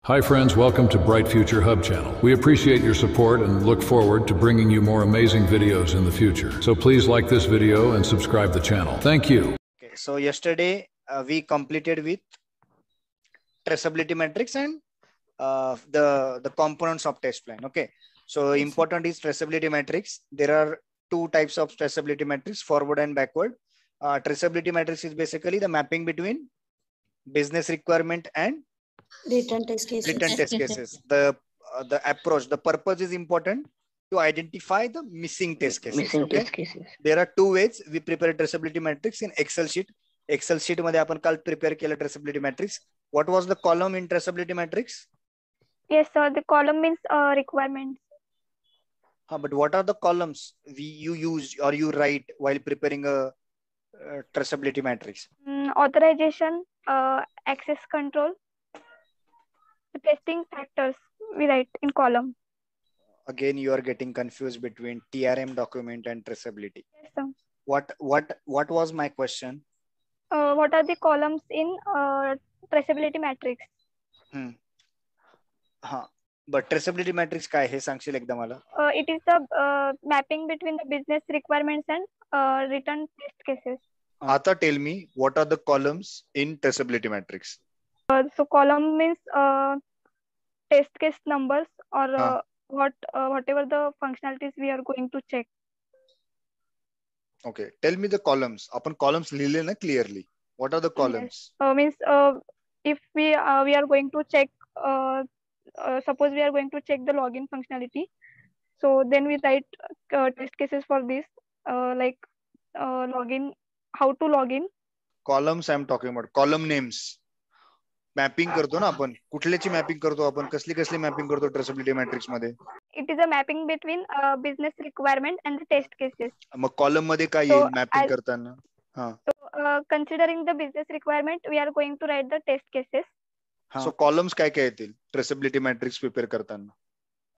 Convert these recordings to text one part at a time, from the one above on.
Hi friends, welcome to Bright Future Hub channel. We appreciate your support and look forward to bringing you more amazing videos in the future. So please like this video and subscribe the channel. Thank you. Okay, so yesterday we completed with traceability matrix and the components of test plan. Okay, so important is traceability matrix. There are two types of traceability matrix, forward and backward. Traceability matrix is basically the mapping between business requirement and Written test cases. The approach, the purpose is important to identify the missing test cases. There are two ways we prepare traceability matrix in Excel sheet. Excel sheet मध्ये आपण काल prepare केलं traceability matrix. What was the column in traceability matrix? Yes, sir. The column means requirements. But what are the columns you use or you write while preparing a traceability matrix? Authorization, access control, the testing factors we write in column. Again, you are getting confused between TRM document and traceability. Yes, sir. What was my question? What are the columns in traceability matrix? But traceability matrix काय हे सांगशील एकदा मला? It is the mapping between the business requirements and written test cases. आता tell me, what are the columns in traceability matrix? So column means test case numbers or whatever the functionalities we are going to check. Okay, tell me the columns. आपण columns लिहिले ना clearly. What are the columns? Yes. Means if we are going to check, suppose we are going to check the login functionality. So then we write test cases for this, like login, how to log in. Columns I'm talking about. Column names. Mapping करतो ना आपण. कुठल्याची mapping करतो आपण? कसली mapping करतो traceability matrix मध्ये? It is a mapping between business requirement and the test cases. मग column मध्ये काय येईल mapping करताना? So considering the business requirement, we are going to write the test cases. So columns काय येतील traceability matrix prepare करताना?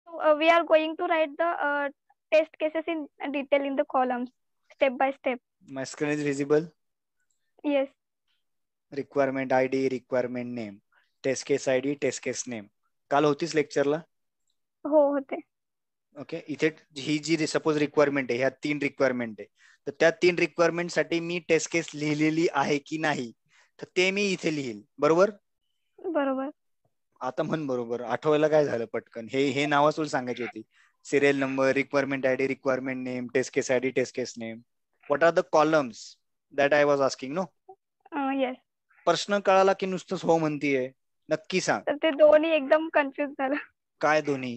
So we are going to write the test cases in detail in the columns, step by step. My screen is visible? Yes. Requirement ID, requirement name, test case ID, test case name. काल होतीस लेक्चरला? हो होते. Okay, इथे ही जी suppose requirement आहे, ह्या 3 requirement आहे, तर त्या 3 रिक्वायरमेंट साठी मी टेस्ट केस लिहिलेली आहे की नाही, तर ते मी इथे लिहिल. बरोबर? बरोबर. आता म्हण बरोबर. आठवायला काय झालं पटकन? हे नाव तुला सांगायची होती. Serial number, requirement ID, requirement name, test case ID, test case name. What are the columns that I was asking? No yes. प्रश्न कळाला की नुसतंच हो म्हणतीये? नक्की सांग. तर ते दोन्ही एकदम कन्फ्युज झालं. काय दोन्ही?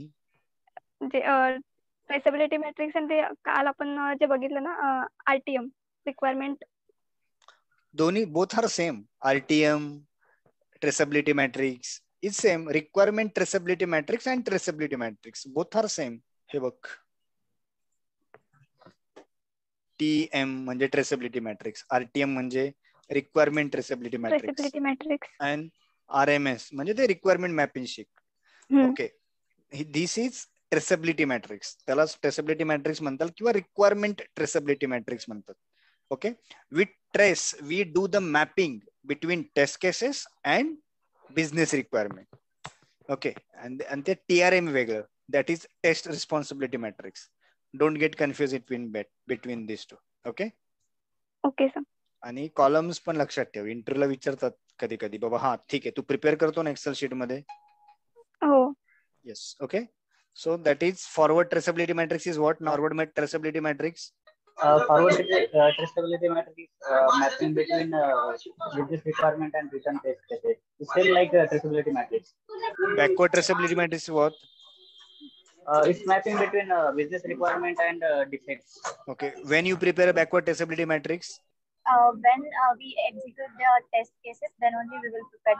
जे ट्रेसेबिलिटी मॅट्रिक्स आणि ते काल आपण जे बघितलं ना आरटीएम रिक्वायरमेंट. दोन्ही both are same. RTM, traceability matrix is same. Requirement traceability matrix and traceability matrix both are same. हे बघ, TM म्हणजे traceability matrix, RTM म्हणजे requirement traceability matrix and RMS म्हणजे ते requirement mapping sheet. Okay, this is traceability matrix. त्याला traceability matrix म्हणतात किंवा requirement traceability matrix म्हणतात. Okay, we do the mapping between test cases and business requirement. Okay, and the TRM वेगळं, that is test responsibility matrix. Don't get confused between these two. Okay? Okay sir. आणि columns पण लक्षात ठेव. इंटरव्ह्यूला विचारतात कधी कधी, बाबा ठीक आहे, तू प्रिपेअर करतो ना एक्सेल शीट मध्ये? हो. Yes. Okay, so that is forward traceability matrix is what? Forward traceability matrix. Forward traceability matrix is mapping between business requirement and written test cases. It's same like traceability matrix. Backward traceability matrix is what? It's mapping between business requirement and defects. Okay, when you prepare a backward traceability matrix? When we execute the test cases, then only we will prepare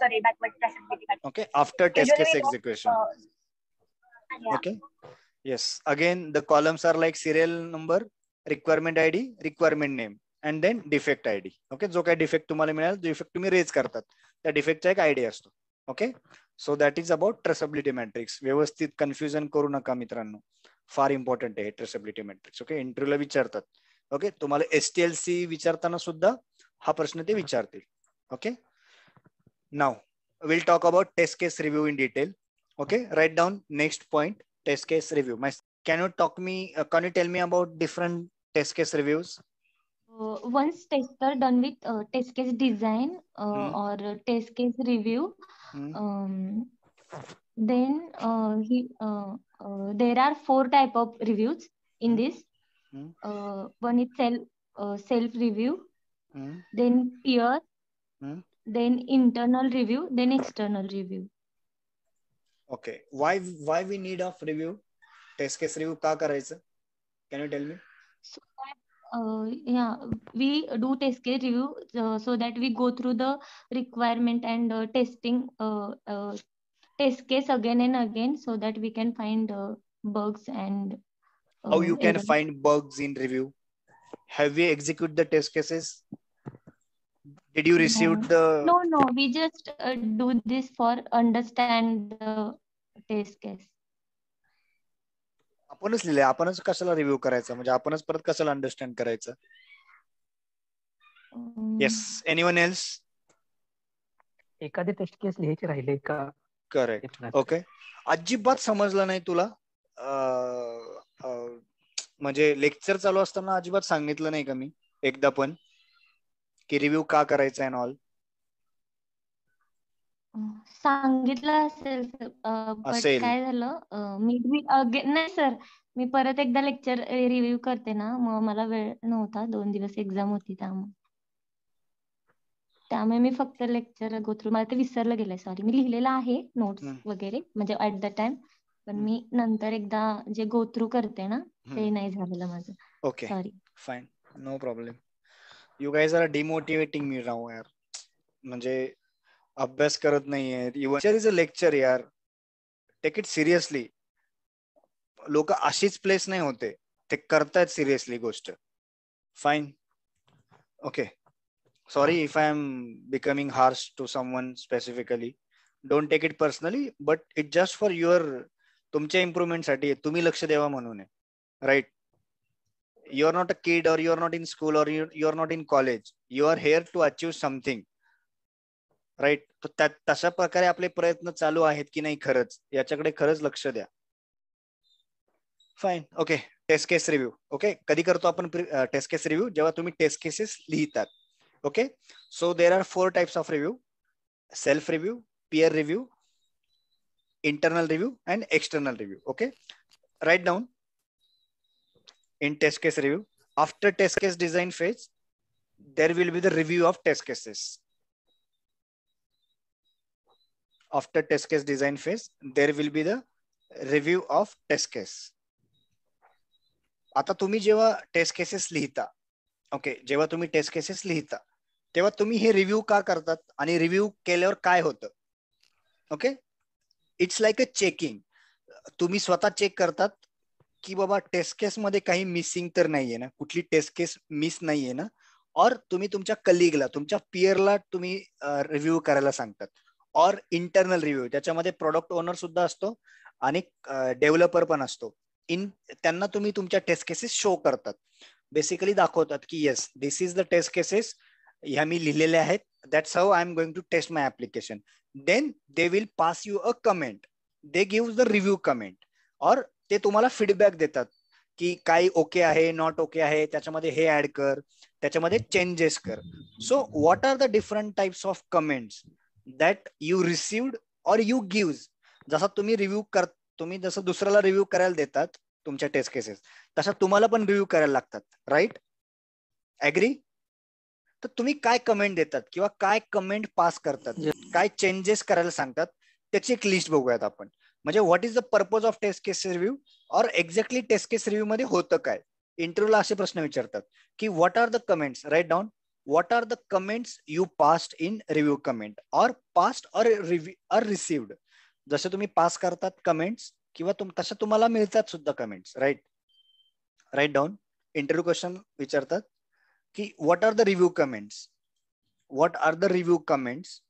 the backward traceability matrix. Okay, after test case execution. Yeah. Okay. Yes, again the columns are like serial number, requirement ID, requirement name and then defect ID. Okay, जो काय defect तुम्हाला मिळाल, defect तुम्ही raise करतात, त्या डिफेक्टचा एक ID असतो. Okay, so that is about traceability matrix. व्यवस्थित कन्फ्युजन करू नका मित्रांनो, फार इम्पॉर्टंट आहे ट्रेसेबिलिटी मॅट्रिक्स. ओके, इंटरव्ह्यूला विचारतात. ओके, तुम्हाला STLC विचारताना सुद्धा हा प्रश्न ते विचारतील. Okay, now we'll talk about test case review in detail. Okay, write down next point, test case review. Can you tell me about different test case reviews? Once tester done with test case design or test case review, then there are 4 type of reviews in this. One is self review, then peer, then internal review, then external review. Okay, why we need of review? Test case review का करायचं? Can you tell me? So yeah, we do test case review so that we go through the requirement and testing test case again and again, so that we can find bugs and how you can errors. find bugs in review? Have we executed the test cases? Did you receive the? No, we just do this for understand the test case. आपणच लिहिले, आपणच कशाला review करायचं, म्हणजे आपणच परत कशाला understand करायचं? Yes, anyone else? एखादे टेस्ट केस लिहायचे राहिले का? करेक्ट. ओके, अजिबात समजलं नाही तुला? म्हणजे लेक्चर चालू असताना अजिबात सांगितलं नाही का मी एकदा पण की रिव्ह्यू का करायचा आहे ऑल? सांगितलं असेल पण काय झालं, मी नाही सर, मी परत एकदा लेक्चर रिव्ह्यू करते ना, मग मला वेळ नव्हता, 2 दिवस एक्झाम होती, त्यामुळे मी फक्त लेक्चर गो थ्रू, मला ते विसरलं गेलंय, सॉरी. मी लिहिलेलं आहे नोट्स वगैरे म्हणजे ऍट द टाइम, पण मी नंतर एकदा जे गो थ्रू करते ना, ते नाही झालेलं माझं. Okay, sorry. Fine, no problem. You guys are demotivating me राव यार. म्हणजे अभ्यास करत नाहीये. लेक्चर इज अ लेक्चर यार, टेक इट सिरियसली. लोक अशीच प्लेस नाही होते, ते करतायत सिरियसली गोष्ट. Fine, okay. Sorry if I am becoming harsh to someone specifically. Don't take it personally, but it just for your तुमच्या इम्प्रुव्हमेंट साठी, तुम्ही लक्ष द्यावा म्हणून आहे, right? You are not a kid or you are not in school or you are not in college. You are here to achieve something, right? तशा प्रकारे आपले प्रयत्न चालू आहेत की नाही खरंच, याच्याकडे खरंच लक्ष द्या. Fine, okay. Taste case review. Okay, कधी करतो आपण टेस्ट केस रिव्ह्यू? जेव्हा तुम्ही टेस्ट केसेस लिहितात. Okay, so there are 4 types of review: self review, peer review, internal review, and external review. Okay, write down in test case review. After test case design phase, there will be the review of test cases. After test case design phase, there will be the review of test case. आता तुम्ही जेव्हा taste cases लिहिता, okay, जेव्हा तुम्ही taste cases लिहिता तेव्हा तुम्ही हे रिव्ह्यू का करतात आणि रिव्ह्यू केल्यावर काय होतं? Okay, it's like a checking. तुम्ही स्वतः चेक करतात की बाबा टेस्ट केस मध्ये काही मिसिंग तर नाहीये ना, कुठली टेस्ट केस मिस नाहीये ना, और तुम्ही तुमच्या कलिगला, तुमच्या पियरला तुम्ही रिव्ह्यू करायला सांगतात. और इंटरनल रिव्ह्यू, त्याच्यामध्ये प्रोडक्ट ओनर सुद्धा असतो आणि डेव्हलपर पण असतो. त्यांना तुम्ही तुमच्या टेस्ट केसेस शो करतात, बेसिकली दाखवतात की yes, this is the test cases, ह्या मी लिहिलेले आहेत, that's how I am going to test my application. Then they will pass you a comment, they give the review comment, और ते तुम्हाला फीडबॅक देतात की काही ओके आहे, नॉट ओके आहे, त्याच्यामध्ये हे ऍड कर, त्याच्यामध्ये चेंजेस कर. So what are the different types of comments that you received और यू गिव्ह? जसा तुम्ही रिव्ह्यू तुम्ही जसं दुसऱ्याला रिव्ह्यू करायला देतात तुमच्या टेस्ट केसेस, तसा तुम्हाला पण रिव्ह्यू करायला लागतात, राईट? ऍग्री? तर तुम्ही काय कमेंट देतात किंवा काय कमेंट पास करतात, काय चेंजेस करायला सांगतात, त्याची एक लिस्ट बघूयात आपण. म्हणजे what is the purpose of test case review, और एक्झॅक्टली टेस्ट केस रिव्ह्यू मध्ये होतं काय? इंटरव्ह्यूला असे प्रश्न विचारतात की what are the comments, write down, what are the comments you passed in review comment, और पास्ड और रिसिव्ड. जसे तुम्ही पास करतात कमेंट्स किंवा तसं तुम्हाला मिळतात सुद्धा comments, right? Right down. Interview question विचारतात की what are the review comments, what are the review comments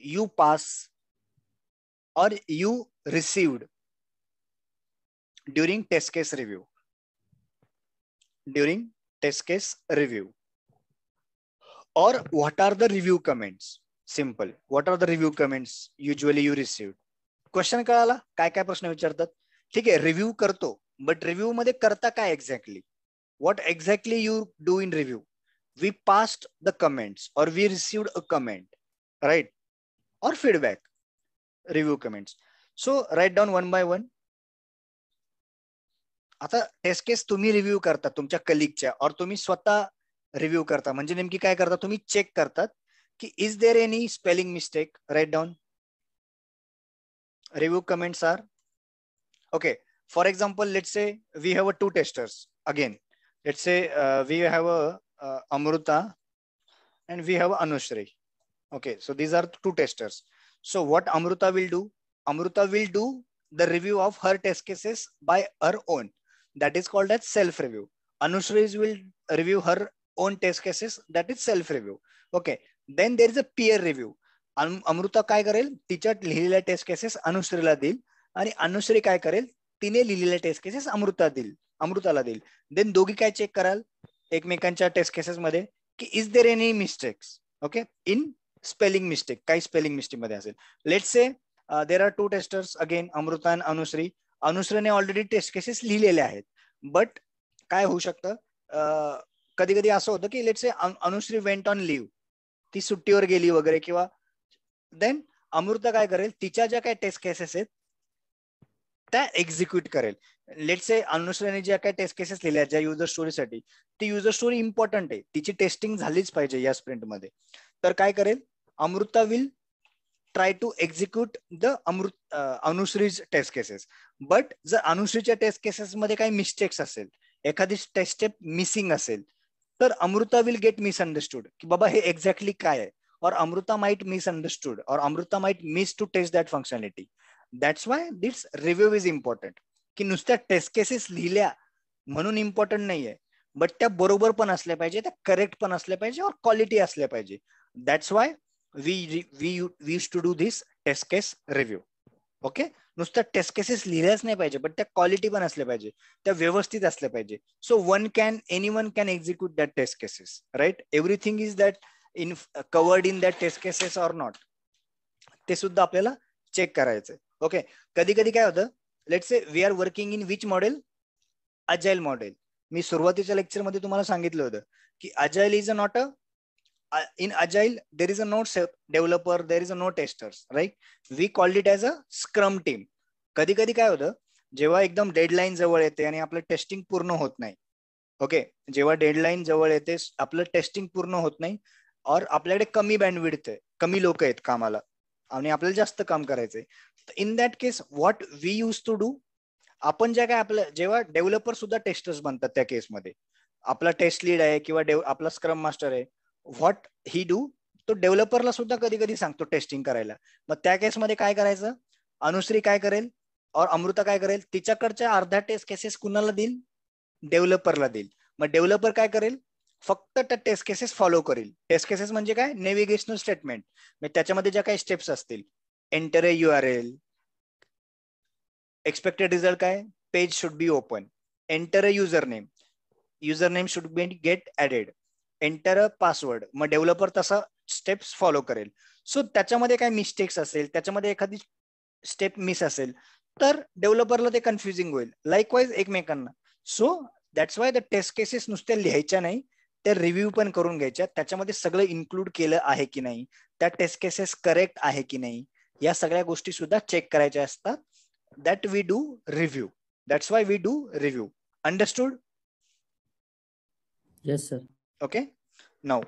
you pass और you received during test case review, during test case review, और what are the review comments. Simple. What are the review comments usually you received? Question कळाला काय काय प्रश्न विचारतात? ठीक आहे, review करतो, बट रिव्ह्यू मध्ये करता काय exactly? What exactly you do in review? We passed the comments और we received a comment, right? और feedback, review comments. So right down one by one. आता टेस्ट केस तुम्ही रिव्ह्यू करता तुमच्या कलिगच्या, और तुम्ही स्वतः रिव्ह्यू करता. म्हणजे नेमकी काय करता? तुम्ही चेक करतात की is there any spelling mistake? Write down. Review comments are, okay, for example, let's say we have two testers again. Let's say we have a Amruta and we have Anushri. Okay, so these are two testers. So what Amruta will do? Amruta will do the review of her test cases by her own. That is called as self-review. Anushri will review her own test cases. That is self-review. Okay, then there is a peer review. Amruta काय करेल? तिच्या लिहिलेल्या taste cases अनुश्रीला देईल, आणि अनुश्री काय करेल? तिने लिहिलेल्या टेस्ट केसेस अमृताला देईल. देन दोघी काय चेक कराल एकमेकांच्या टेस्ट केसेस मध्ये की is there any mistakes? Okay, in spelling mistake, काही स्पेलिंग मिस्टेक मध्ये असेल. Let's say there are two testers again, Amrita आणि अनुश्री. अनुश्रीने ऑलरेडी टेस्ट केसेस लिहिलेले आहेत, बट काय होऊ शकतं कधी कधी असं होतं की let's say Anushree went on leave, ती सुट्टीवर गेली वगैरे, किंवा देन अमृता काय करेल? तिच्या ज्या काही टेस्ट केसेस आहेत त्या एक्झिक्यूट करेल. लेट्स से अनुश्रीने ज्या काही टेस्ट केसेस लिहिल्या ज्या युजर स्टोरीसाठी, ती युजर स्टोरी इम्पॉर्टंट आहे, तिची टेस्टिंग झालीच पाहिजे या स्प्रिंट मध्ये. तर काय करेल? Amruta will try to execute the Anushree's test cases. But जर अनुश्रीच्या टेस्ट केसेस मध्ये काही मिस्टेक्स असेल, एखादी टेस्ट स्टेप मिसिंग असेल, तर अमृता विल गेट मिसअंडरस्टूड की बाबा हे एक्झॅक्टली काय आहे, or Amruta might misunderstood, or Amruta might miss to test that functionality. That's why this review is important. की नुसत्या टेस्ट केसेस लिहिल्या म्हणून इम्पॉर्टंट नाहीये, बट त्या बरोबर पण असल्या पाहिजे, त्या करेक्ट पण असल्या पाहिजे, और क्वालिटी असल्या पाहिजे. That's why we use to do this test case review. Okay, नुसत्या टेस्ट केसेस लिहिल्याच नाही पाहिजे, बट त्या क्वालिटी पण असल्या पाहिजे, त्या व्यवस्थित असल्या पाहिजे. So anyone can execute that test cases, right? Everything is that covered in that test cases or not, ते सुद्धा आपल्याला चेक करायचंय. ओके, कधी कधी काय होतं, let's say we are working in which model? Agile model. मी सुरुवातीच्या लेक्चर मध्ये तुम्हाला सांगितलं होतं की agile is a not a, in agile there is a no developer, there is a no testers, right? We called it as a scrum team. कधी कधी काय होतं, जेव्हा एकदम डेडलाईन जवळ येते आणि आपलं टेस्टिंग पूर्ण होत नाही, ओके, जेव्हा डेडलाईन जवळ येते आपलं टेस्टिंग पूर्ण होत नाही, और आपल्याकडे कमी बँडविड्थ आहे, कमी लोक आहेत कामाला, आणि आपल्याला जास्त काम करायचंय, in that case what we use to do, आपण ज्या काय आपलं जेव्हा डेव्हलपर सुद्धा टेस्टर्स बनतात त्या केसमध्ये, आपला टेस्ट लीड आहे किंवा आपला स्क्रम मास्टर आहे, व्हॉट ही डू, तो डेव्हलपरला सुद्धा कधी कधी सांगतो टेस्टिंग करायला. मग त्या केसमध्ये काय करायचं? अनुश्री काय करेल और अमृता काय करेल? तिच्याकडच्या अर्ध्या टेस्ट केसेस कुणाला देईल? डेव्हलपरला देईल. मग डेव्हलपर काय करेल? फक्त त्या टेस्ट केसेस फॉलो करेल. टेस्ट केसेस म्हणजे काय? Navigational statement. म्हणजे त्याच्यामध्ये ज्या काही स्टेप्स असतील, enter a URL, expected result काय? Page should be open, enter a user name should be get added, enter a password. मग डेव्हलपर तसा स्टेप्स फॉलो करेल. सो त्याच्यामध्ये काय मिस्टेक्स असेल, त्याच्यामध्ये एखादी स्टेप मिस असेल, तर डेव्हलपरला ते कन्फ्युजिंग होईल, लाईकवाईज एकमेकांना. So that's why the test cases नुसत्या लिहायच्या नाही, त्या रिव्ह्यू पण करून घ्यायच्या, त्याच्यामध्ये सगळं इन्क्लूड केलं आहे की नाही, त्या टेस्ट केसेस करेक्ट आहे की नाही, या सगळ्या गोष्टी सुद्धा चेक करायच्या असतात. That we do review. That's why we do review. Understood? Yes sir. Okay, now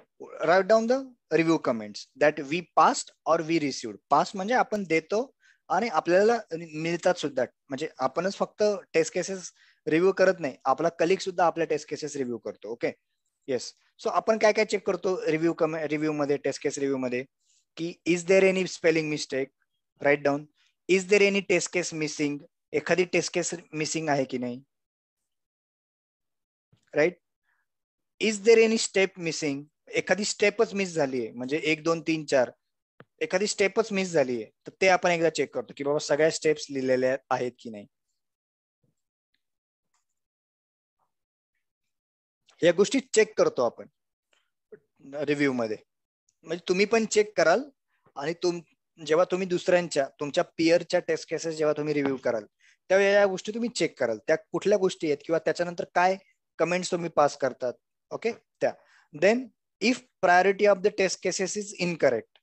write down the review comments that we passed और वी रिसिव्ड. पास म्हणजे आपण देतो आणि आपल्याला मिळतात सुद्धा, म्हणजे आपणच फक्त टेस्ट केसेस रिव्ह्यू करत नाही, आपला कलिग सुद्धा आपल्या टेस्ट केसेस रिव्ह्यू करतो. Okay, yes. सो आपण काय काय चेक करतो रिव्ह्यू मध्ये, टेस्ट केस रिव्ह्यू मध्ये, की is there any spelling mistake? Write down. Is there any test case missing? एखादी टेस्ट केस मिसिंग आहे की नाही, right? Is there any step missing? एखादी स्टेपच मिस झाली आहे, म्हणजे 1 2 3 4 एखादी स्टेपच मिस झाली आहे, तर ते आपण एकदा चेक करतो की बाबा सगळ्या स्टेप्स लिहिलेल्या आहेत की नाही. या गोष्टी चेक करतो आपण रिव्ह्यू मध्ये. म्हणजे तुम्ही पण चेक कराल आणि जेव्हा तुम्ही दुसऱ्यांच्या तुमच्या पिअरच्या टेस्ट केसेस जेव्हा तुम्ही रिव्ह्यू कराल त्यावेळी या गोष्टी तुम्ही चेक कराल, त्या कुठल्या गोष्टी आहेत किंवा त्याच्यानंतर काय कमेंट्स तुम्ही पास करतात. ओके, त्या then if priority of the test cases is incorrect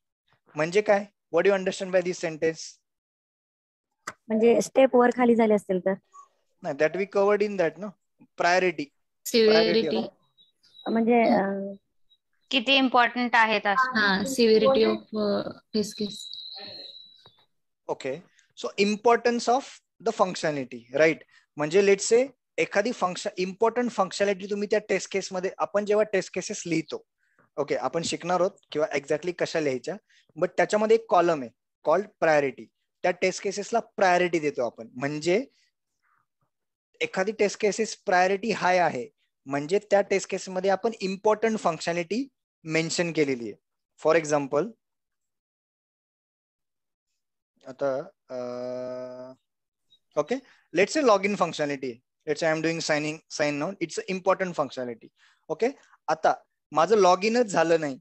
म्हणजे काय, what you understand by this sentence? म्हणजे स्टेप वर खाली झाले असतील तर नाही, that we covered in that no priority. Severity म्हणजे किती इम्पॉर्टंट आहेत severity of test case. Okay, so importance of the functionality, right. म्हणजे लेट्स से एखादी इम्पॉर्टंट फंक्शनॅलिटी तुम्ही त्या टेस्ट केस मध्ये, आपण जेव्हा टेस्ट केसेस लिहितो, ओके, आपण शिकणार आहोत किंवा एक्झॅक्टली कशा लिहायच्या, बट त्याच्यामध्ये एक कॉलम आहे कॉल्ड प्रायोरिटी. त्या टेस्ट केसेसला प्रायोरिटी देतो आपण. म्हणजे एखादी टेस्ट केसेस प्रायोरिटी हाय आहे म्हणजे त्या टेस्ट केस मध्ये आपण इम्पॉर्टंट फंक्शनॅलिटी मेन्शन केलेली आहे. फॉर एक्झाम्पल आता okay, let's say log in functionality, let's say I am doing sign out, it's a important functionality. Okay, आता माझं लॉग इनच झालं नाही,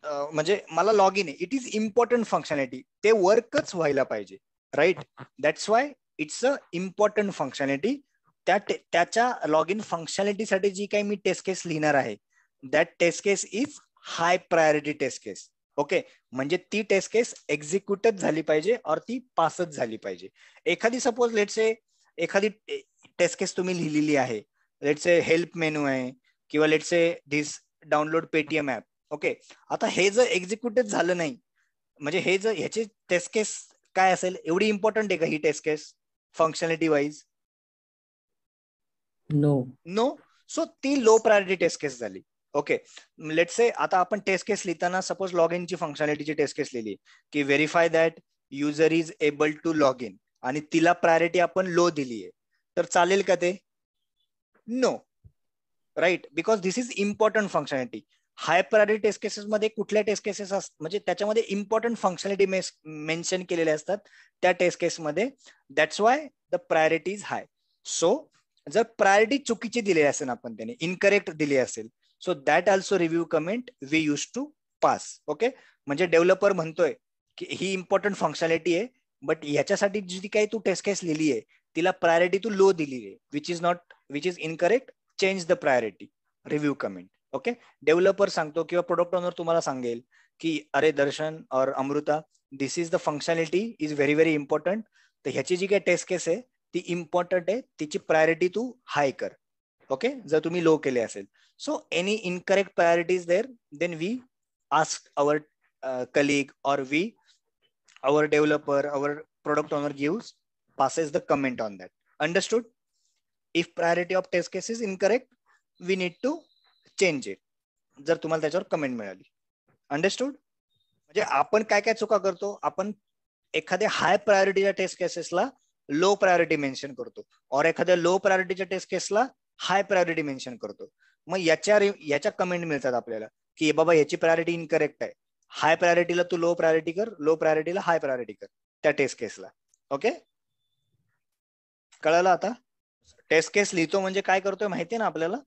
म्हणजे मला लॉग इन आहे, इट इज इम्पॉर्टंट फंक्शनॅलिटी, ते वर्कच व्हायला पाहिजे, right. That's why it's a important functionality. त्याच्या लॉग इन फंक्शनॅलिटीसाठी जी काही मी टेस्ट केस लिहिणार आहे that test case is high priority test case. Okay, म्हणजे ती टेस्ट केस एक्झिक्यूटच झाली पाहिजे और ती पासच झाली पाहिजे. एखादी सपोज लेट्स से एखादी टेस्ट केस तुम्ही लिहिलेली आहे, लेट्स से हेल्प मेनू आहे किंवा let's say this download Paytm app. Okay, आता हे जर एक्झिक्यूटच झालं नाही म्हणजे हे जर ह्याची टेस्ट केस काय असेल, एवढी इम्पॉर्टंट आहे का ही test case functionality wise? No. So ती लो प्रायोरिटी टेस्ट केस झाली. ओके, लेट्स से आता आपण टेस्ट केस लिहिताना सपोज लॉग इनची फंक्शनॅलिटीची टेस्ट केस लिहिली की verify that user is able to log in आणि तिला प्रायोरिटी आपण लो दिली आहे, तर चालेल का ते? No, right, because this is important functionality. High priority test cases मध्ये कुठल्या टेस्ट केसेस म्हणजे त्याच्यामध्ये इम्पॉर्टंट फंक्शनॅलिटी मेन्शन केलेले असतात त्या टेस्ट केसमध्ये. That's why the priority is high. So जर प्रायोरिटी चुकीची दिली असेल आपण त्याने इनकरेक्ट दिली असेल, so that also review comment we use to pass. Okay, म्हणजे डेव्हलपर म्हणतोय की ही इम्पॉर्टंट फंक्शनॅलिटी आहे बट ह्याच्यासाठी जी काही तू टेस्ट केस लिहिली आहे तिला प्रायोरिटी तू लो दिली आहे, which is incorrect, change the priority, review comment. Okay, developer सांगतो किंवा प्रोडक्ट ओनर तुम्हाला सांगेल की अरे दर्शन और Amruta, this is the functionality is very very important, तर ह्याची जी काही टेस्ट केस आहे ती इम्पॉर्टंट आहे, तिची प्रायोरिटी तू हाय कर. ओके, जर तुम्ही लो केले असेल. So any incorrect priorities there, then we ask our colleague or our developer, our product owner passes the comment on that. Understood? If priority of test case is incorrect, we need to change it. जर तुम्हाला त्याच्यावर comment मिळाली. Understood? म्हणजे आपण काय काय चुका करतो, आपण एखाद्या हाय प्रायोरिटीच्या टेस्ट केसेसला लो प्रायोरिटी मेन्शन करतो और एखाद्या लो प्रायोरिटीच्या टेस्ट केसला हाय प्रायोरिटी मेन्शन करतो. मग याच्या कमेंट मिळतात आपल्याला की बाबा याची प्रायोरिटी इनकरेक्ट आहे, हाय प्रायोरिटीला तू लो प्रायोरिटी कर, लो प्रायोरिटीला हाय प्रायोरिटी कर त्या टेस्ट केसला. ओके, कळलं आता? टेस्ट केस लिहितो म्हणजे काय करतोय माहितीये ना आपल्याला?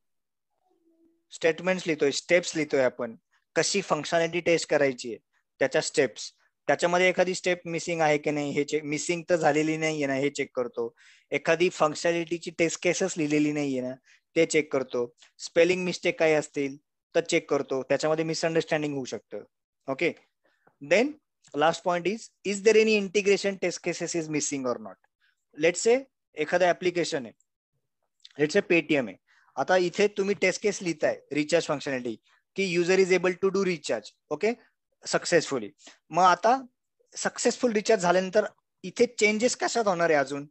स्टेटमेंट्स लिहितोय, स्टेप्स लिहितोय आपण, कशी फंक्शनॅलिटी टेस्ट करायची आहे त्याच्या स्टेप्स. त्याच्यामध्ये एखादी स्टेप मिसिंग आहे की नाही हे चेक, मिसिंग तर झालेली नाहीये ना हे चेक करतो. एखादी फंक्शनॅलिटीची टेस्ट केसेस लिहिलेली नाहीये ना ते चेक करतो. स्पेलिंग मिस्टेक काही असतील तर चेक करतो, त्याच्यामध्ये मिसअंडरस्टँडिंग होऊ शकतं. Okay, then last point is there any integration test cases is missing और नॉट. लेट्स से एखादं ऍप्लिकेशन आहे, लेट्स से पेटीएम आहे. आता इथे तुम्ही टेस्ट केस लिहिताय रिचार्ज फंक्शनॅलिटी की user is able to do recharge. Okay, successfully. मग आता सक्सेसफुल रिचार्ज झाल्यानंतर इथे चेंजेस कशात होणार आहे अजून?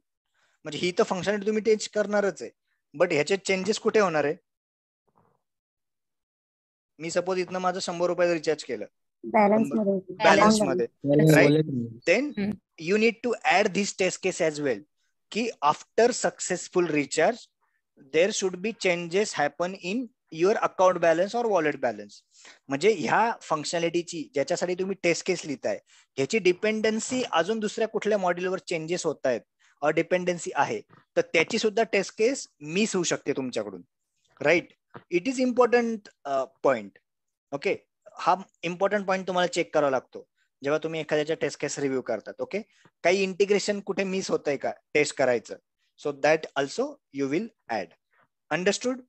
म्हणजे ही तर फंक्शनॅलिटी तुम्ही टेस्ट करणारच आहे, बट ह्याचे चेंजेस कुठे होणार आहे? मी सपोज इथनं माझं 100 रुपयाचं रिचार्ज केलं बॅलन्स मध्ये, right? Then you need to add this test case as well की after successful recharge there should be changes happen in your account balance और वॉलेट बॅलन्स. म्हणजे ह्या फंक्शनॅलिटीची ज्याच्यासाठी तुम्ही टेस्ट केस लिहिताय ह्याची डिपेंडन्सी अजून दुसऱ्या कुठल्या मॉड्यूलवर चेंजेस होत आहेत और डिपेंडन्सी आहे तर त्याची सुद्धा टेस्ट केस मिस होऊ शकते तुमच्याकडून, right? It is important point. Okay, हा इम्पॉर्टंट पॉइंट तुम्हाला चेक करावा लागतो. जेव्हा तुम्ही एखाद्याच्या टेस्ट केस रिव्ह्यू करतात. ओके, काही इंटिग्रेशन कुठे मिस होतंय का टेस्ट करायचं, so that also you will add. Understood?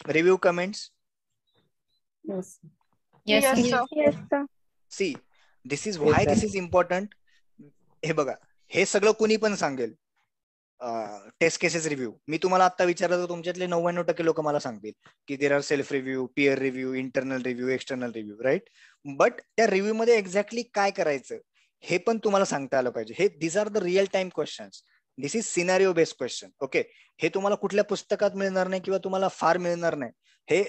Review comments? See, this is why this is important. हे बघा, हे सगळं कुणी पण सांगेल टेस्ट केसेस रिव्ह्यू. मी तुम्हाला आता विचारलं तर तुमच्यातले 99% लोक मला सांगतील की there are self review, peer review, internal review, external review, right. But त्या रिव्ह्यू मध्ये एक्झॅक्टली काय करायचं हे पण तुम्हाला सांगता आलं पाहिजे. हे this are the real time questions. This is scenario based question. Okay, हे तुम्हाला कुठल्या पुस्तकात मिळणार नाही किंवा तुम्हाला फार मिळणार नाही. हे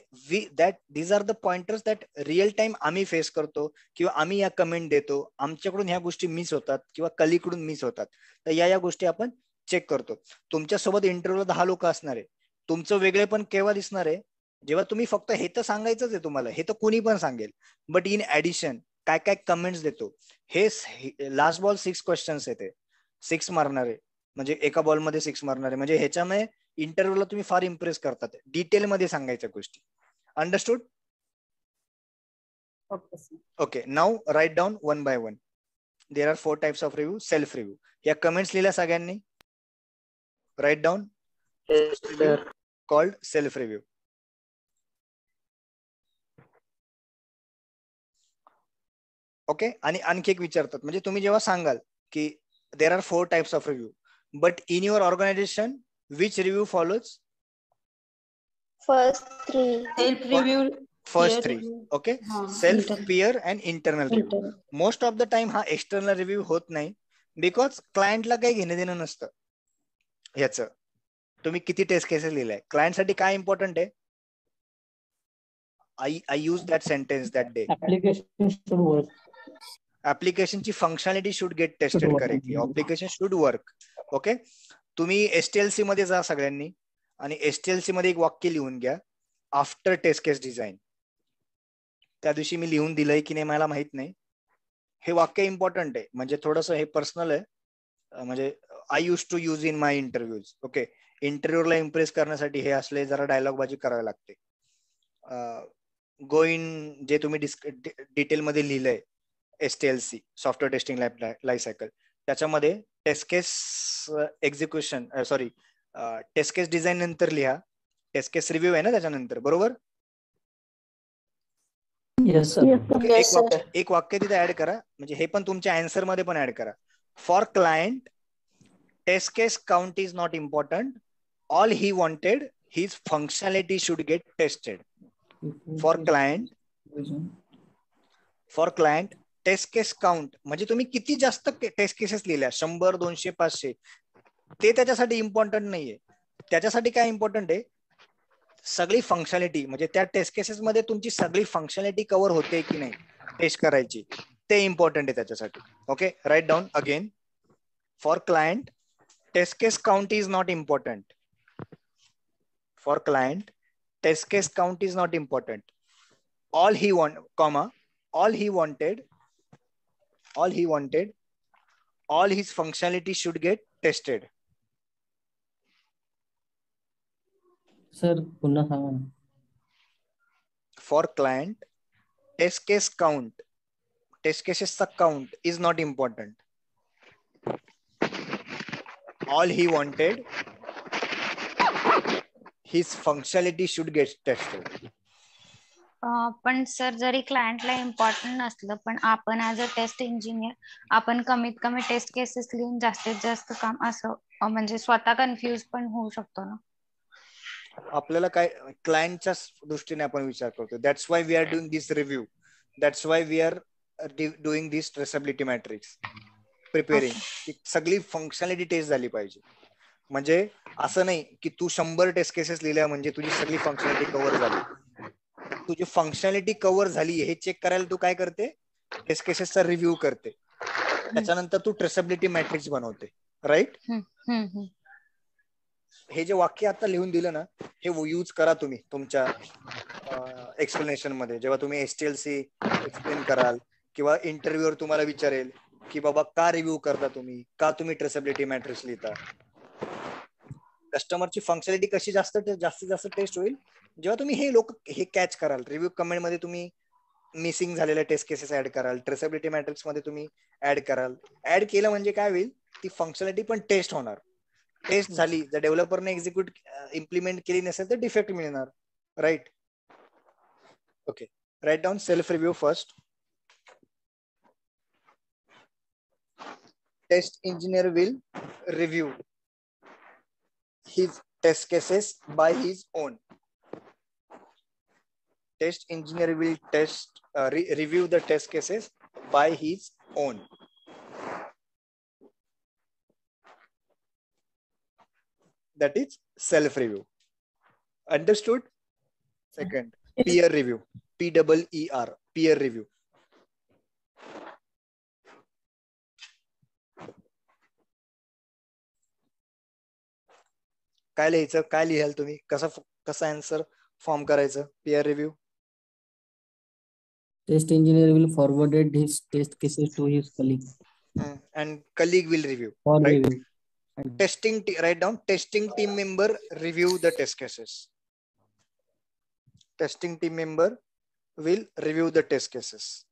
these are the pointers that real time आम्ही फेस करतो किंवा आम्ही या कमेंट देतो, आमच्याकडून ह्या गोष्टी मिस होतात किंवा कलीकडून मिस होतात. तर या गोष्टी आपण चेक करतो. तुमच्यासोबत इंटरव्ह्यूला 10 लोक असणार आहे. तुमचं वेगळे पण केव्हा दिसणार आहे, जेव्हा तुम्ही फक्त हे तर सांगायचंच आहे तुम्हाला, हे तर कोणी पण सांगेल, बट इन ऍडिशन काय काय कमेंट्स देतो. हे लास्ट बॉल 6 क्वेश्चन्स येते, 6 मारणारे म्हणजे एका बॉलमध्ये 6 मारणारे, म्हणजे ह्याच्यामुळे इंटरव्ह्यूला तुम्ही फार इम्प्रेस करतात. डिटेलमध्ये सांगायच्या गोष्टी. Understood? Okay, now write down one by one. There are 4 types of review. Self review, या कमेंट्स लिहिल्या सगळ्यांनी. Write down. Called self review. ओके, आणि आणखी एक विचारतात, म्हणजे तुम्ही जेव्हा सांगाल की there are 4 types of review, but in your organisation which review follows? First 3. Self review. First 3. Okay, self, peer and internal review. Most of the time हा external review होत नाही, बिकॉज क्लायंटला काही घेणं देणं नसतं याच. तुम्ही किती टेस्ट केसेस लिहिलाय, क्लायंट साठी काय इम्पॉर्टंट आहे? I use that sentence that day. Application should work. Applicationची functionality should get tested correctly. Application should work. Okay, तुम्ही STLC मध्ये जा सगळ्यांनी आणि STLC मध्ये एक वाक्य लिहून घ्या, आफ्टर टेस्ट केस डिझाईन. त्या दिवशी मी लिहून दिलंय की नाही मला माहित नाही. हे वाक्य इम्पॉर्टंट आहे, म्हणजे थोडंसं हे पर्सनल आहे, म्हणजे I use to use in my interviews. Okay, इंटरव्ह्यूला इम्प्रेस करण्यासाठी हे असले जरा डायलॉग बाजी करावी लागते. गो इन, जे तुम्ही डिटेल मध्ये लिहिलंय STLC, software testing life cycle, त्याच्यामध्ये टेस्ट केस एक्झिक्युशन, सॉरी टेस्ट केस डिझाईन नंतर लिहा, टेस्ट केस रिव्ह्यू आहे ना त्याच्यानंतर, बरोबर? एक वाक्य तिथे ऍड करा, म्हणजे हे पण तुमच्या आन्सर मध्ये पण ऍड करा. For client test case count is not important, all he wanted his functionality should get tested. For client test case count म्हणजे तुम्ही किती जास्त टेस्ट केसेस लिहिल्या, 100, 200, 500, ते त्याच्यासाठी इम्पॉर्टंट नाहीये. त्याच्यासाठी काय इम्पॉर्टंट आहे, सगळी फंक्शनॅलिटी, म्हणजे त्या टेस्ट केसेस मध्ये तुमची सगळी फंक्शनॅलिटी कव्हर होते की नाही टेस्ट करायची, ते इम्पॉर्टंट आहे त्याच्यासाठी. Okay, right down again. For client test case count is not important. For client test case count is not important. All he wanted, all his functionality should get tested. Sir पुन्हा सांगा. For client test case count, test केसेसचा count is not important. All he wanted his functionality should get tested. पण sir जरी क्लायंटला important नसलं, पण आपण as a test engineer आपण कमीत कमी टेस्ट केसेस लिहून जास्तीत जास्त काम, असं म्हणजे स्वतः कन्फ्युज पण होऊ शकतो ना. आपल्याला काय क्लायंटच्या दृष्टीने आपण विचार करतो. That's why we are doing this review, that's why we are doing this traceability matrix, preparing. सगळी फंक्शनॅलिटी टेस्ट झाली पाहिजे. म्हणजे असं नाही की तू 100 टेस्ट केसेस लिहिल्या म्हणजे तुझी सगळी फंक्शनॅलिटी कव्हर झाली. तुझी फंक्शनॅलिटी कव्हर झाली हे चेक करायला तू काय करते, टेस्ट केसेसचा रिव्ह्यू करते, त्याच्यानंतर तू ट्रेसेबिलिटी मॅट्रिक्स बनवते, राईट? हे जे वाक्य आता लिहून दिलं ना, हे यूज करा तुम्ही तुमच्या एक्सप्लेनेशन मध्ये. जेव्हा तुम्ही STLC एक्सप्लेन कराल किंवा इंटरव्ह्यूवर तुम्हाला विचारेल की बाबा का रिव्ह्यू करता तुम्ही, का तुम्ही ट्रेसेबिलिटी मॅट्रिक्स लिहिता, कस्टमरची फंक्शनॅलिटी कशी जास्तीत जास्त टेस्ट होईल जेव्हा तुम्ही हे कॅच कराल. रिव्ह्यू कमेंट मध्ये तुम्ही मिसिंग झालेल्या टेस्ट केसेस ऍड कराल, ट्रेसेबिलिटी मॅट्रिक्स मध्ये तुम्ही ऍड कराल. ऍड केलं म्हणजे काय होईल, ती फंक्शनॅलिटी पण टेस्ट होणार. टेस्ट झाली, जर डेव्हलपरने एक्झिक्यूट इम्प्लिमेंट केली नसेल तर डिफेक्ट मिळणार, right. Okay, right down self review first. Test engineer will review his test cases by his own. Test engineer will review the test cases by his own. That is self review. Understood? Second, peer review. PEER, peer review. काय लिहायचं, काय लिहाल तुम्ही, कसा answer form करायचं peer review? Test engineer will forwarded his test cases to his colleague. And colleague will review. For right? review. Testing, write down, testing team member review the test cases. Testing team member will review the test cases.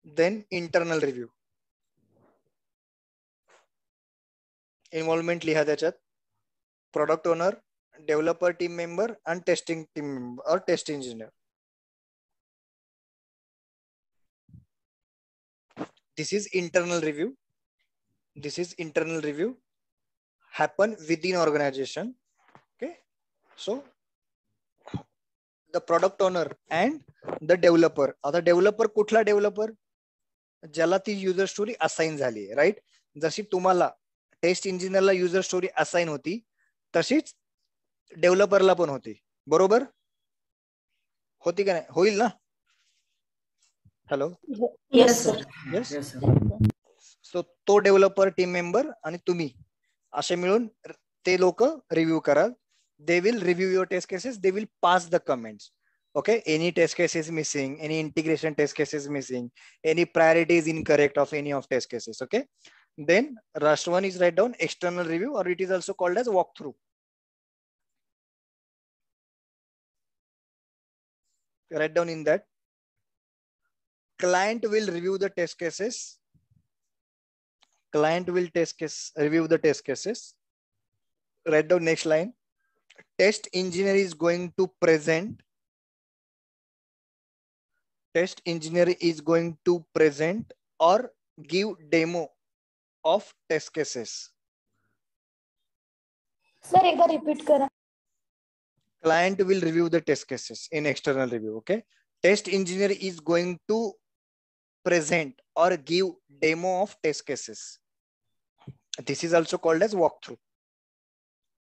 Then internal review. Involvement लिहा त्याच्यात. Product owner, developer team member and testing team member or test engineer. This is internal review. This is internal review. Happen within organization. Okay. So the product owner and the developer. आता developer कुठला developer? ज्याला ती user story assign झाली, right? जशी तुम्हाला taste इंजिनियरला user story assign होती तशीच डेव्हलपरला पण होती, बरोबर? होती का नाही? होईल ना? Hello, yes sir. Yes. So तो डेव्हलपर, टीम मेंबर आणि तुम्ही असे मिळून ते लोक रिव्ह्यू कराल. They will review your test cases, they will pass the comments. Okay, any test case is missing, any integration test case is missing, any priority is incorrect of any of test cases. Okay, then last one is write down external review, or it is also called as walkthrough. Write down in that, client will review the test cases. Client will review the test cases. Write down next line, test engineer is going to present. Test engineer is going to present or give demo of test cases. Sir, एकदा repeat करा. Client will review the test cases in external review. Okay. Test engineer is going to present or give demo of test cases. This is also called as walkthrough.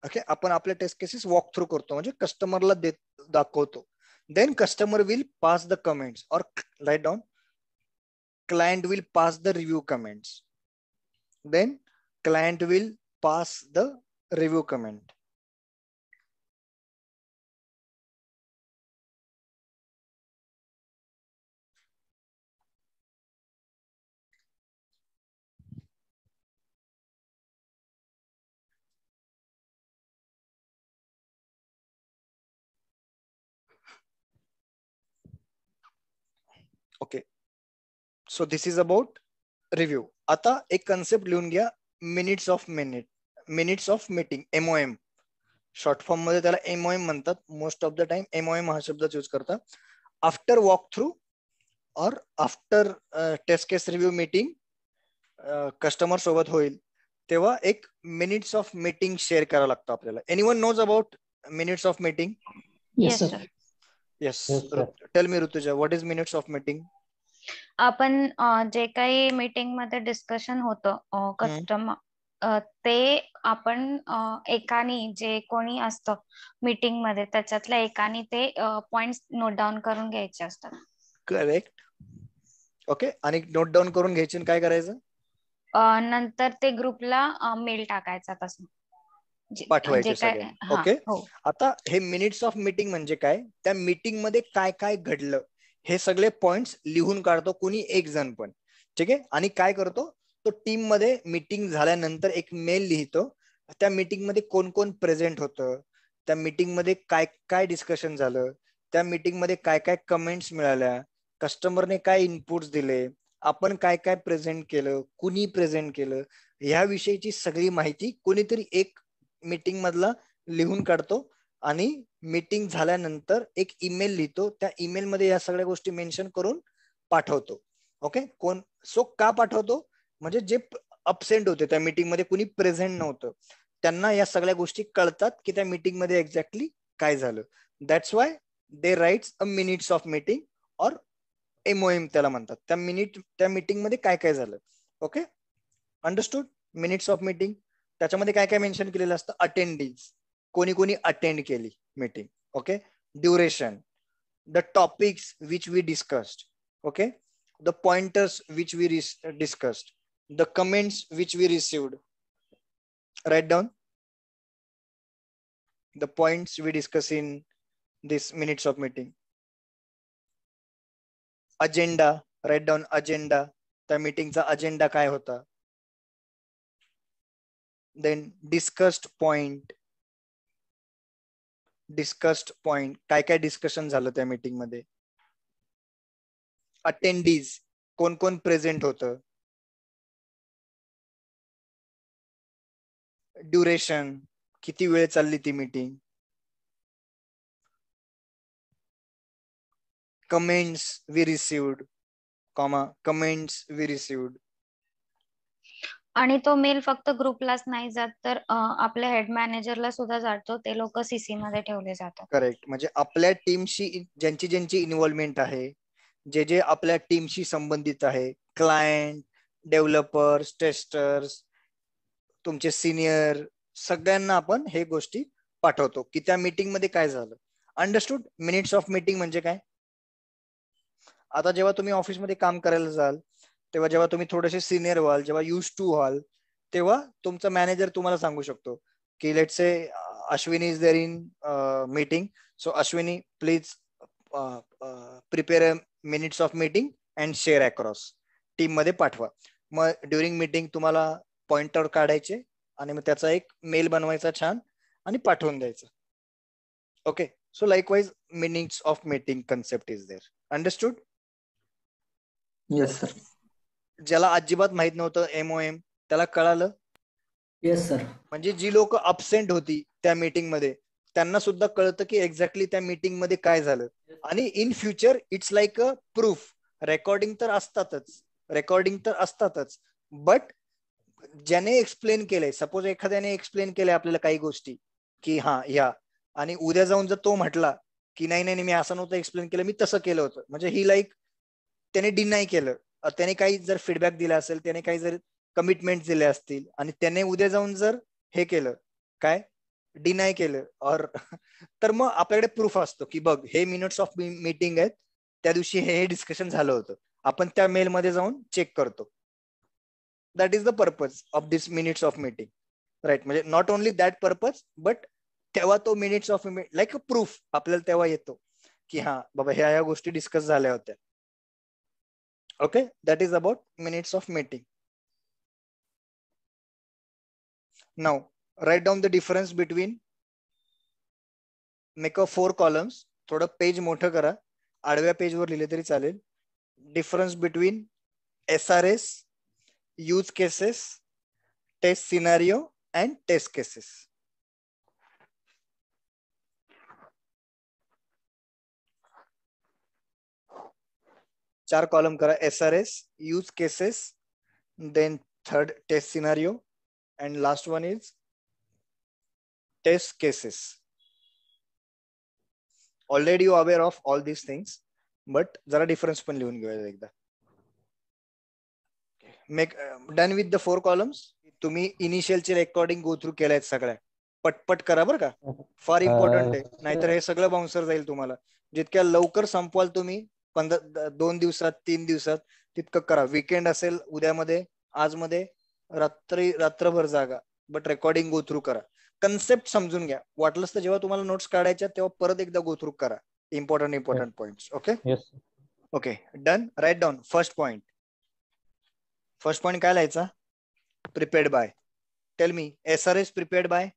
Okay. आपण आपले test cases walkthrough करतो, म्हणजे कस्टमरला दाखवतो. Then customer will pass the comments, or write down, client will pass the review comments. Then client will pass the review comment. Okay, so this is about review. आता एक concept लिहून घ्या, minutes of meeting, MOM. Short form मध्ये त्याला MOM म्हणतात. Most of the time MOM हा शब्द use करतात. आफ्टर वॉक थ्रू और after taste case review meeting customer सोबत होईल तेव्हा एक मिनिट्स ऑफ मीटिंग शेअर करावं लागतं आपल्याला. Anyone knows about minutes of meeting? Yes sir. Yes. Tell me Rutuja, what is minutes of meeting? आपण जे काही मीटिंग मध्ये डिस्कशन होतं कस्टमर ते आपण एकानी, जे कोणी असतं मीटिंग मध्ये त्याच्यातल्या एकानी ते पॉइंट्स नोट डाऊन करून घ्यायचे असतात. करेक्ट. ओके, आणि नोट डाऊन करून घ्यायचे काय करायचं? नंतर ते ग्रुपला मेल टाकायचा, तसं पाठवायचे सगळ्यांना. ओके, आता हे मिनिट्स ऑफ मीटिंग म्हणजे काय? त्या मीटिंग मध्ये काय काय घडलं हे सगळे पॉइंट्स लिहून काढतो कुणी एक जण पण, ठीक आहे. आणि काय करतो तो, टीम मध्ये मीटिंग झाल्यानंतर एक मेल लिहितो. त्या मीटिंग मध्ये कोण कोण प्रेझेंट होतं, त्या मीटिंग मध्ये काय काय डिस्कशन झालं, त्या मीटिंग मध्ये काय काय कमेंट्स मिळाल्या, कस्टमरने काय इनपुट्स दिले, आपण काय काय प्रेझेंट केलं, कुणी प्रेझेंट केलं, ह्या विषयीची सगळी माहिती कोणीतरी एक मीटिंग मधला लिहून काढतो आणि मीटिंग झाल्यानंतर एक ईमेल लिहितो. त्या ईमेल मध्ये या सगळ्या गोष्टी मेन्शन करून पाठवतो. ओके, कोण सो का पाठवतो, म्हणजे जे अबसेंट होते त्या मीटिंग मध्ये, कुणी प्रेझेंट नव्हतं, त्यांना या सगळ्या गोष्टी कळतात की त्या मीटिंग मध्ये एक्झॅक्टली काय झालं. That's why they rights a minutes of meeting और MOM त्याला म्हणतात. त्या मीटिंग मध्ये काय काय झालं. Okay, understood. Minutes of meeting त्याच्यामध्ये काय काय मेन्शन केलेलं असतं. अटेंडन्स, कोणी कोणी अटेंड केली meeting. Okay, duration, the topics which we discussed. Okay, the pointers which we discussed, the comments which we received. Write down the points we discuss in this minutes of meeting. Agenda, write down agenda. त्या मीटिंगचा agenda काय होता. Then discussed point. Discussed point, काय काय discussion झालं त्या meeting मध्ये. Attendees, कोण कोण प्रेझेंट होतं. ड्युरेशन, किती वेळ चालली ती meeting. Comments we received, comma comments we received. आणि तो मेल फक्त ग्रुपलाच नाही जात तर आपल्या हेड मॅनेजरला सुद्धा जातो. ते लोक सीसी मध्ये ठेवले जातात. करेक्ट, म्हणजे आपल्या टीमशी ज्यांची ज्यांची इन्व्हॉल्वमेंट आहे, जे जे आपल्या टीमशी संबंधित आहे, क्लायंट, डेव्हलपर्स, टेस्टर्स, तुमचे सिनियर, सगळ्यांना आपण हे गोष्टी पाठवतो की त्या मीटिंग मध्ये काय झालं. अंडरस्टूड. मिनिट्स ऑफ मीटिंग म्हणजे काय. आता जेव्हा तुम्ही ऑफिसमध्ये काम करायला जाल, तेव्हा जेव्हा तुम्ही थोडेसे सिनियर व्हाल, जेव्हा यूज टू व्हाल, तेव्हा तुमचा मॅनेजर तुम्हाला सांगू शकतो की let's say Ashwini is there in meeting, so Ashwini please prepare minutes of meeting and share across, team मध्ये पाठवा. मग ड्युरिंग मीटिंग तुम्हाला पॉइंटर काढायचे आणि मग त्याचा एक मेल बनवायचा छान आणि पाठवून द्यायचा. Okay, so likewise minutes of meeting concept is there. Understood. Yes sir. ज्याला अजिबात माहित नव्हतं MOM, त्याला कळालं. Yes sir. म्हणजे जी लोक अबसेंट होती त्या मीटिंग मध्ये, त्यांना सुद्धा कळतं की एक्झॅक्टली त्या मीटिंग मध्ये काय झालं. आणि in future it's like a proof. Recording तर असतातच, बट ज्याने एक्सप्लेन केलंय, सपोज एखाद्याने एक्सप्लेन केलंय आपल्याला काही गोष्टी की हा या, आणि उद्या जाऊन जर तो म्हटला की नाही नाही मी असं नव्हतं एक्सप्लेन केलं, मी तसं केलं होतं, म्हणजे ही लाईक त्याने डिनाय केलं. त्याने काही जर फीडबॅक दिला असेल, त्याने काही जर कमिटमेंट दिले असतील, आणि त्याने उद्या जाऊन जर हे केलं, काय डिनाय केलं और तर मग आपल्याकडे प्रूफ असतो की बघ हे मिनिट्स ऑफ मीटिंग आहेत, त्या दिवशी हे डिस्कशन झालं होतं. आपण त्या मेल मध्ये जाऊन चेक करतो. That is the purpose of this minutes of meeting, right. म्हणजे not only that purpose, but तेव्हा तो minutes of like a proof आपल्याला तेव्हा येतो की हा बाबा ह्या गोष्टी डिस्कस झाल्या होत्या. Okay, that is about minutes of meeting. Now, write down the difference between, make a 4 columns. थोडं पेज मोठं करा, आडव्या पेज वर लिहिले तरी चालेल. Difference between SRS, use cases, test scenario and test cases. चार कॉलम करा. SRS, use cases, then third test scenario, and last one is test cases. Already you are aware of all these things, but जरा difference पण लिहून घेऊया एकदा. Make done with the 4 columns. तुम्ही इनिशियलचे recording go through केलाय सगळ्या, पटपट करा बरं का, फार इम्पॉर्टंट आहे, नाहीतर हे सगळं बाउन्सर जाईल तुम्हाला. जितक्या लवकर संपवाल तुम्ही, 2 दिवसात 3 दिवसात, तितकं करा. वीकेंड असेल उद्यामध्ये, आजमध्ये, रात्रभर जागा, बट रेकॉर्डिंग गो थ्रू करा. कन्सेप्ट समजून घ्या. वाटलंच तर जेव्हा तुम्हाला नोट्स काढायच्या तेव्हा परत एकदा गो थ्रू करा. Important points. Okay okay, done. Right down first point. First point काय लिहायचा. Prepared by. Tell me, SRS prepared by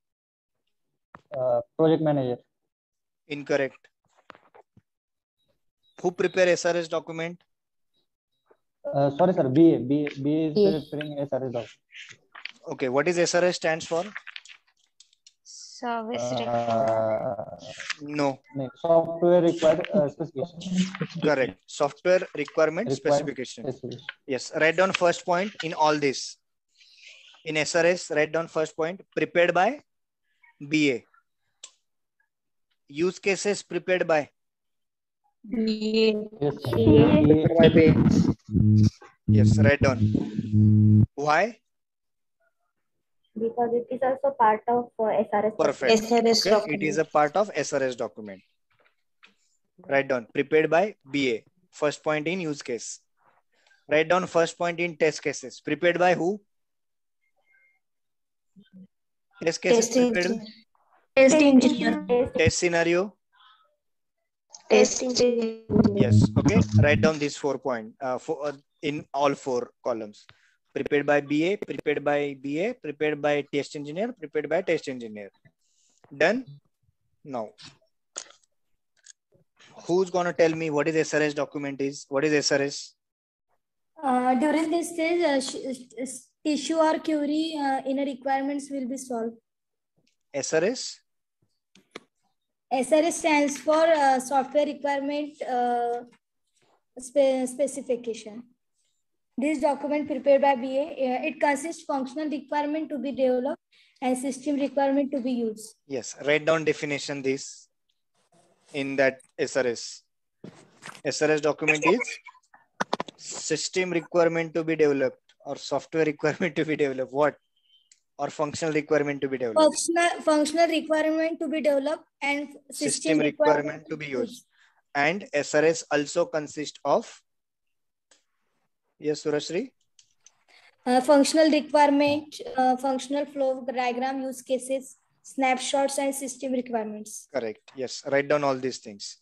project manager. Incorrect. Who prepare SRS document? Sorry, sir. BA is preparing SRS document. Okay, what is SRS stands for? Service required. No. Software required specification. Correct. Software requirement specification. Yes. Write down first point in all this. In SRS, write down first point. Prepared by BA. Use cases prepared by BA. Yes, write down. Why? Because it is also part of SRS. Perfect. SRS okay. It is a part of SRS document. Write down. Prepared by BA. First point in use case. Write down first point in test cases. Prepared by who? Test cases prepared. Test engineer. Test scenario. Test engineer. Yes. Okay. Write down these 4 points in all 4 columns. Prepared by BA, prepared by BA, prepared by test engineer, prepared by test engineer. Done? Now, who's going to tell me what is SRS document is? What is SRS? During this stage, issue or query inner requirements will be solved. SRS? SRS stands for software requirement specification. This document prepared by BA, it consists functional requirement to be developed and system requirement to be used. Yes, write down definition this in that SRS. SRS document is system requirement to be developed or software requirement to be developed. What? Or functional requirement to be developed? Functional requirement to be developed and system requirement to be used. And SRS also consists of, yes, Surashri? Functional requirement, functional flow diagram, use cases, snapshots, and system requirements. Correct. Yes. Write down all these things.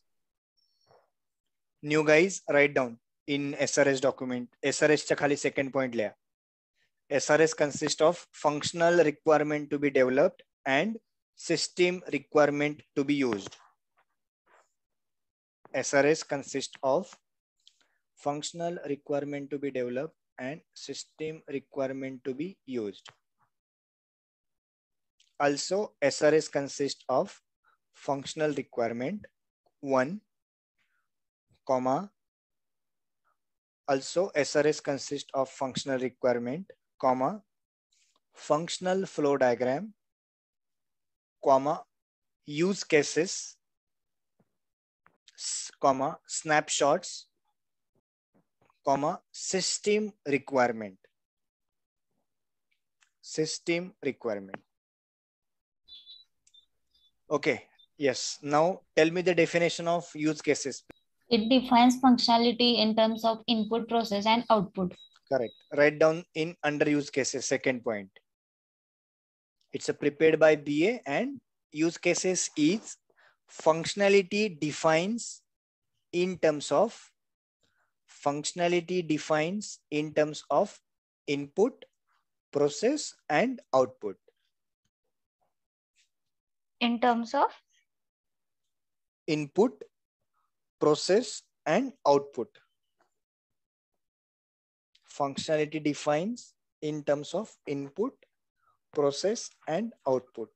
New guys, write down in SRS document. SRS cha khali second point liya. SRS consists of functional requirement to be developed and system requirement to be used. SRS consists of functional requirement to be developed and system requirement to be used. Also, SRS consists of functional requirement 1, comma. Also, SRS consists of functional requirement, comma, functional flow diagram, comma, use cases, comma, snapshots, comma, system requirement. System requirement. Okay. Yes. Now tell me the definition of use cases. It defines functionality in terms of input, process, and output. Correct. Write down in under use cases, second point. It's a prepared by BA and use cases is functionality defines in terms of input, process, and output. In terms of input, process, and output. Functionality defines in terms of input, process, and output.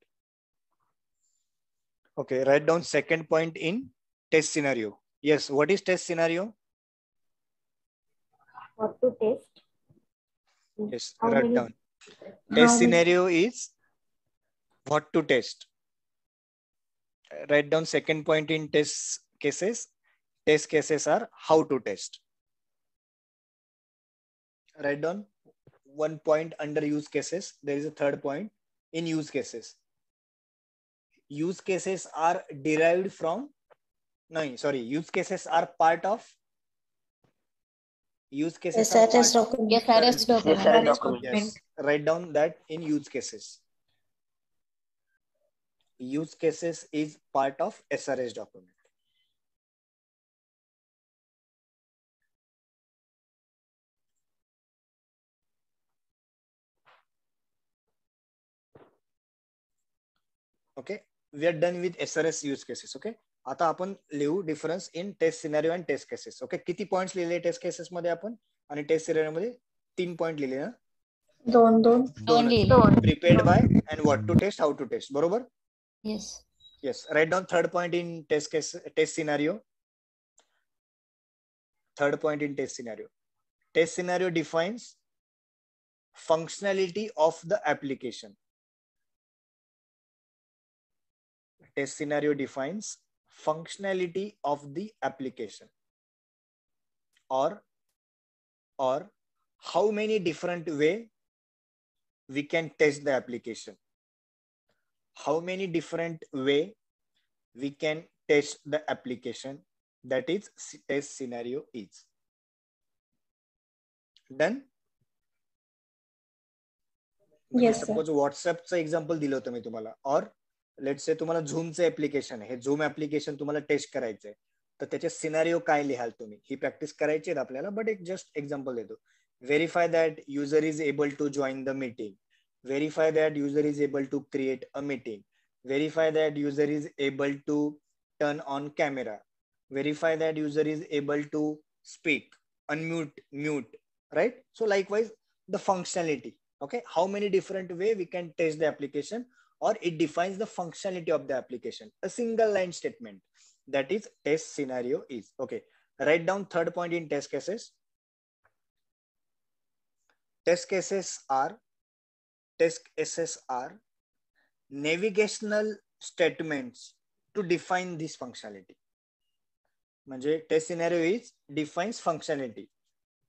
Okay, write down second point in test scenario. Yes, what is test scenario? What to test? Yes, write down. Test scenario is what to test. Write down second point in test cases. Test cases are how to test. Write down one point under use cases. There is a third point in use cases. Use cases are derived from, use cases are part of use cases. SRS document. Yes. Write down that in use cases. Use cases is part of SRS document. Okay, we are done with SRS use cases. Okay, आता आपण लिहू difference in test scenario and test cases. Okay, किती points लिहिले test cases मध्ये आपण आणि taste scenario मध्ये? 3 point लिहिले ना? दोन. Prepared by and what to test, how to test. बरोबर? Yes. Write down third point in test scenario. Third point in test scenario. Test scenario defines functionality of the application. Test scenario defines functionality of the application, or how many different way we can test the application. How many different way we can test the application, that is test scenario is. Done? Yes, suppose WhatsAppचं example दिलं होतं मी तुम्हाला, और let's say तुम्हाला झूमचं application आहे, हे zoom application तुम्हाला taste करायचंय, तर त्याचे सिनारिओ काय लिहाल तुम्ही? ही प्रॅक्टिस करायची आहे आपल्याला, बट एक जस्ट एक्झाम्पल देतो. Verify that user is able to join the meeting. Verify that user is able to create a meeting. Verify that user is able to turn on camera. Verify that user is able to speak, unmute, mute, right? So likewise, the functionality. Okay, how many different way we can test the application, or it defines the functionality of the application. A single line statement, that is test scenario is. Okay, write down third point in test cases. Test cases are navigational statements to define this functionality. म्हणजे test scenario is defines functionality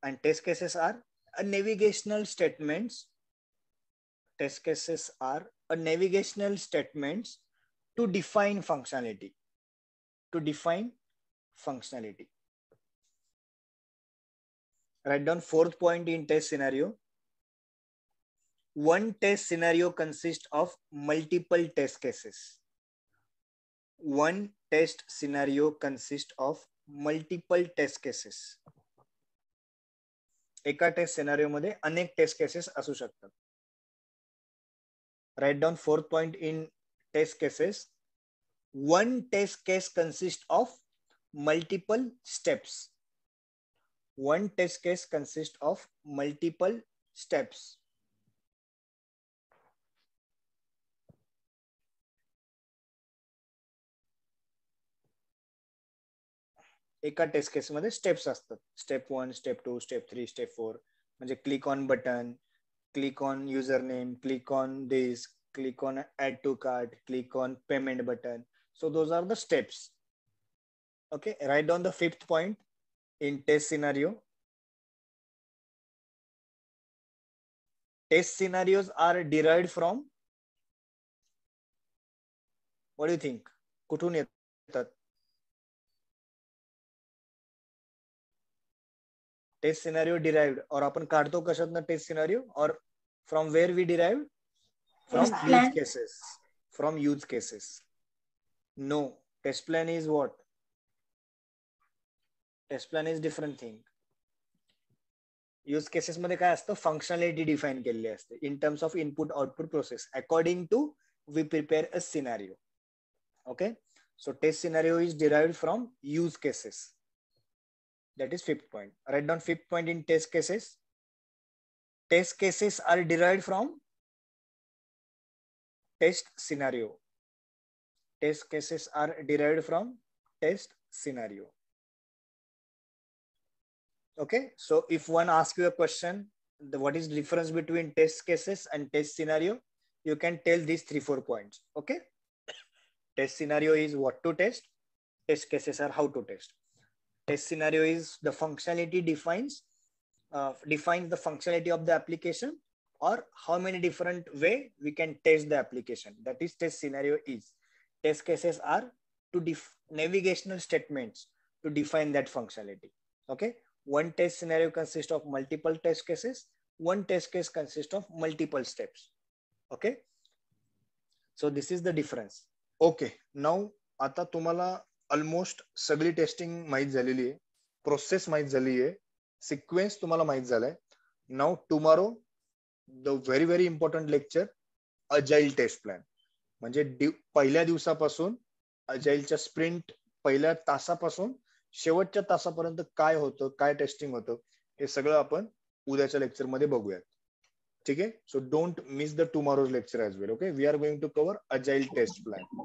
and test cases are a navigational statements. Test cases are a navigational statements to define functionality. To define functionality. Write down fourth point in test scenario. One test scenario consists of multiple test cases. One test scenario consists of multiple test cases. एका taste scenario मध्ये अनेक taste cases असू शकतात. Write down fourth point in test cases. One test case consists of multiple steps. One test case consists of multiple steps. एका test case मध्ये steps असतात. Step 1, step 2, step 3, step 4. म्हणजे click on button, click on user name, click on this, click on add to cart, click on payment button. So those are the steps. Okay, write down the fifth point in test scenario. Test scenarios are derived from, what do you think? कुठून येतात? Taste scenario derived, और आपण काढतो कशातनं test scenario, और from where we derived? From use cases. From use cases. No, test plan is what? Test plan is different thing. Use cases मध्ये काय असतं? फंक्शनॅलिटी डिफाइन केलेली असते in terms of input output process according to we prepare a scenario. Okay, so test scenario is derived from use cases. That is fifth point. Write down fifth point in test cases. Test cases are derived from test scenario. Test cases are derived from test scenario. Okay, so if one asks you a question, what is the difference between test cases and test scenario, you can tell these 3-4 points. Okay, test scenario is what to test. Test cases are how to test. Test scenario is the functionality defines the functionality of the application, or how many different way we can test the application. That is test scenario is. Test cases are to navigational statements to define that functionality. Okay, one test scenario consists of multiple test cases. One test case consists of multiple steps. Okay, so this is the difference. Okay, now आता तुम्हाला almost सगळी testing माहित झालेली आहे, process माहित झाली आहे, sequence तुम्हाला माहित झालाय. Now tomorrow the very very important lecture, agile test plan. म्हणजे पहिल्या दिवसापासून अजाईलच्या स्प्रिंट पहिल्या तासापासून शेवटच्या तासापर्यंत काय होतं, काय टेस्टिंग होतं, हे सगळं आपण उद्याच्या लेक्चर मध्ये बघूयात. ठीक आहे. So don't miss the tomorrow's lecture as well. Okay, we are going to cover agile test plan.